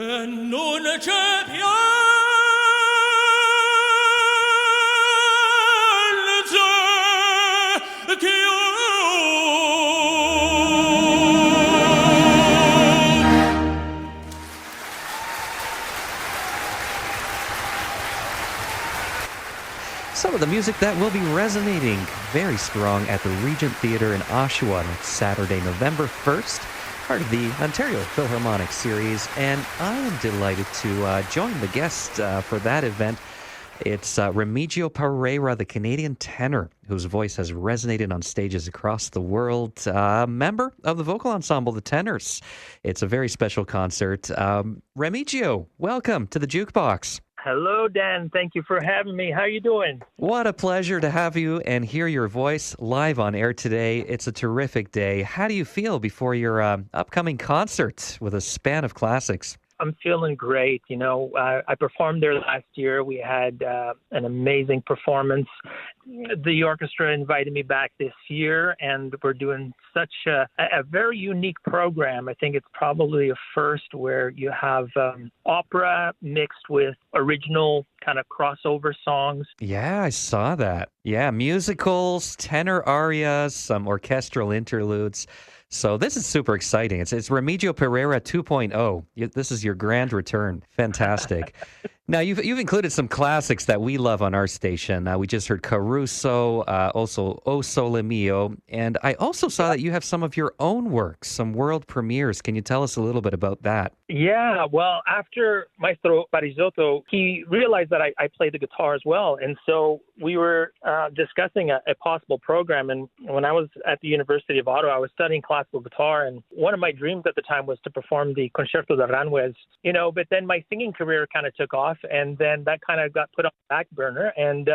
E non c'è pianto che Some of the music that will be resonating very strong at the Regent Theatre in Oshawa next Saturday, November 1st, part of the Ontario Philharmonic Series, and I am delighted to join the guest for that event. It's Remigio Pereira, the Canadian tenor, whose voice has resonated on stages across the world, member of the vocal ensemble, the Tenors. It's a very special concert. Remigio, welcome to the Jukebox. Hello, Dan. Thank you for having me. How are you doing? What a pleasure to have you and hear your voice live on air today. It's a terrific day. How do you feel before your upcoming concert with a span of classics? I'm feeling great. You know, I performed there last year. We had an amazing performance. The orchestra invited me back this year, and we're doing such a very unique program. I think it's probably a first where you have opera mixed with original kind of crossover songs. Yeah, I saw that. Yeah, musicals, tenor arias, some orchestral interludes. So this is super exciting. It's Remigio Pereira 2.0. This is your grand return. Fantastic. Now, you've included some classics that we love on our station. We just heard Caruso, also O Sole Mio, and I also saw that you have some of your own works, some world premieres. Can you tell us a little bit about that? Yeah, well, after Maestro Parisotto, he realized that I played the guitar as well, and so we were discussing a possible program. And when I was at the University of Ottawa, I was studying classical guitar, and one of my dreams at the time was to perform the Concerto d'Aranjuez, but then my singing career kind of took off, and then that kind of got put on the back burner. And,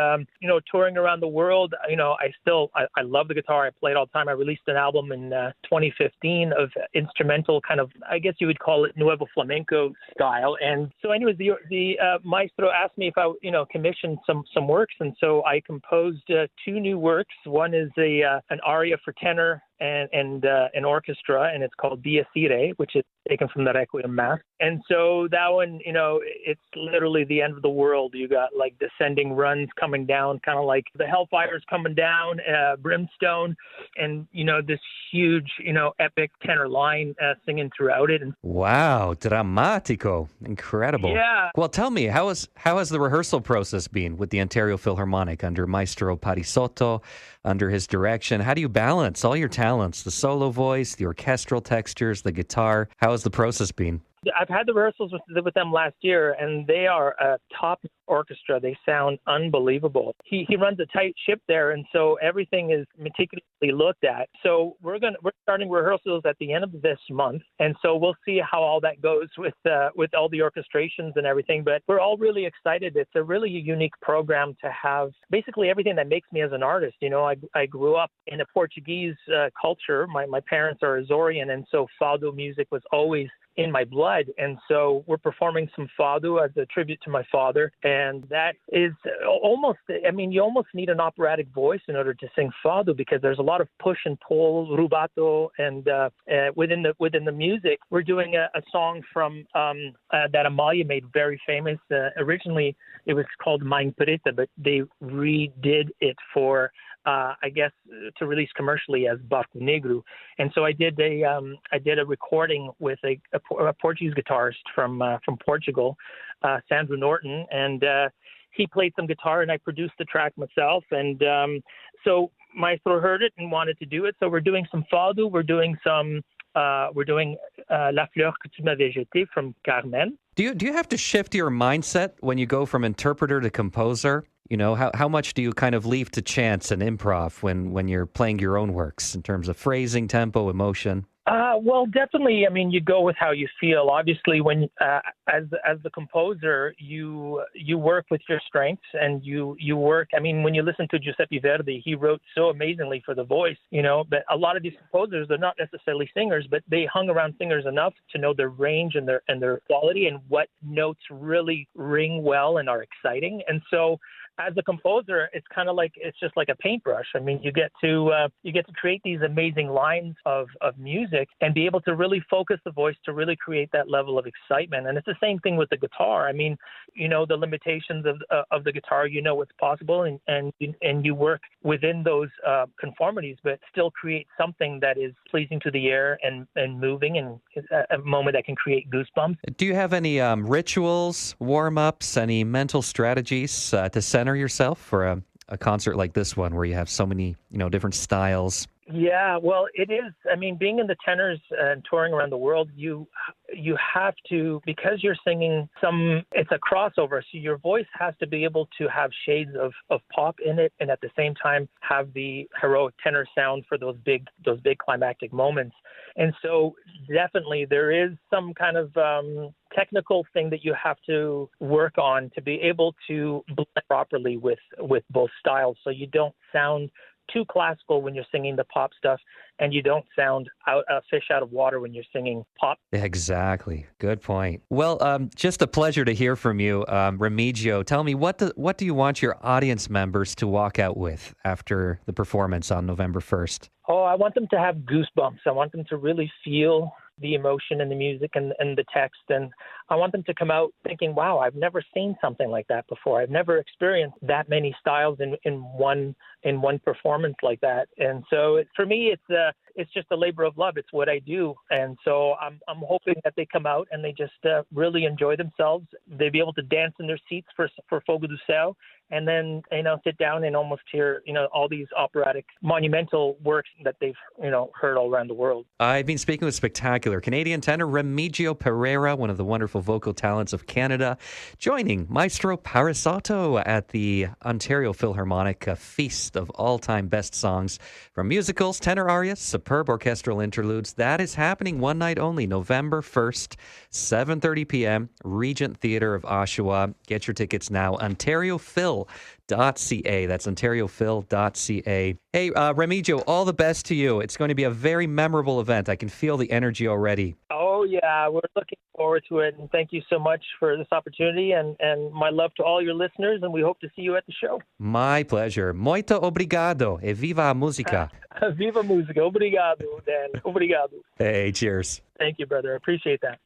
touring around the world, I love the guitar. I play it all the time. I released an album in 2015 of instrumental kind of, I guess you would call it Nuevo Flamenco style. And so anyways, the maestro asked me if I, commissioned some works. And so I composed two new works. One is an aria for tenor and an orchestra, and it's called Dies Irae, which is taken from the Requiem Mass. And so that one, it's literally the end of the world. You got like descending runs coming down, kind of like the hellfire's coming down, brimstone, and, this huge, epic tenor line singing throughout it. And wow, drammatico. Incredible. Yeah. Well, tell me, how has the rehearsal process been with the Ontario Philharmonic under Maestro Parisotto, under his direction? How do you balance all your talents, the solo voice, the orchestral textures, the guitar? How has the process been? I've had the rehearsals with them last year, and they are a top orchestra. They sound unbelievable. He runs a tight ship there, and so everything is meticulously looked at. So we're starting rehearsals at the end of this month, and so we'll see how all that goes with all the orchestrations and everything. But we're all really excited. It's a really unique program to have basically everything that makes me as an artist. I grew up in a Portuguese culture. My parents are Azorean, and so fado music was always in my blood. And so we're performing some fado as a tribute to my father. And that is almost, you almost need an operatic voice in order to sing fado, because there's a lot of push and pull, rubato, and within the music. We're doing a song from that Amalia made very famous. Originally, it was called Mãe Preta, but they redid it for to release commercially as Barco Negro. And so I did a recording with a Portuguese guitarist from Portugal, Sandro Norton, and he played some guitar, and I produced the track myself. And so Maestro heard it and wanted to do it. So we're doing some fado. We're doing La Fleur que tu m'avais jetée from Carmen. Do you have to shift your mindset when you go from interpreter to composer? How much do you kind of leave to chance and improv when you're playing your own works in terms of phrasing, tempo, emotion? Well, definitely. You go with how you feel. Obviously, when as the composer, you work with your strengths, and you work. When you listen to Giuseppe Verdi, he wrote so amazingly for the voice. But a lot of these composers, they're not necessarily singers, but they hung around singers enough to know their range and their quality and what notes really ring well and are exciting. And so as a composer, it's kind of like it's just like a paintbrush. I mean, you get to create these amazing lines of music and be able to really focus the voice to really create that level of excitement. And it's the same thing with the guitar. I mean, you know the limitations of the guitar. You know what's possible, and you work within those conformities, but still create something that is pleasing to the ear and moving, and a moment that can create goosebumps. Do you have any rituals, warm-ups, any mental strategies to center yourself for a concert like this one where you have so many, different styles? Yeah, well, it is. I mean, being in the tenors and touring around the world, you have to, because you're singing it's a crossover, so your voice has to be able to have shades of pop in it, and at the same time have the heroic tenor sound for those big climactic moments. And so definitely there is some kind of technical thing that you have to work on to be able to blend properly with both styles, so you don't sound too classical when you're singing the pop stuff, and you don't sound a fish out of water when you're singing pop. Exactly. Good point. Well, just a pleasure to hear from you, Remigio. Tell me, what do you want your audience members to walk out with after the performance on November 1st? Oh, I want them to have goosebumps. I want them to really feel the emotion and the music and the text. And I want them to come out thinking, wow, I've never seen something like that before. I've never experienced that many styles in one performance like that. And so for me, it's just a labor of love. It's what I do. And so I'm hoping that they come out and they just really enjoy themselves. They'll be able to dance in their seats for Fogo do Céu, and then, sit down and almost hear, all these operatic monumental works that they've, heard all around the world. I've been speaking with spectacular Canadian tenor Remigio Pereira, one of the wonderful vocal talents of Canada, joining Maestro Parisotto at the Ontario Philharmonic, a feast of all-time best songs from musicals, tenor arias, superb orchestral interludes. That is happening one night only, November 1st, 7:30 p.m., Regent Theatre of Oshawa. Get your tickets now, OntarioPhil.ca. That's OntarioPhil.ca. Hey, Remigio, all the best to you. It's going to be a very memorable event. I can feel the energy already. Oh, yeah. We're looking forward to it. And thank you so much for this opportunity. And my love to all your listeners. And we hope to see you at the show. My pleasure. Muito obrigado. E viva a música. Viva a música. Obrigado, Dan. Obrigado. Hey, cheers. Thank you, brother. I appreciate that.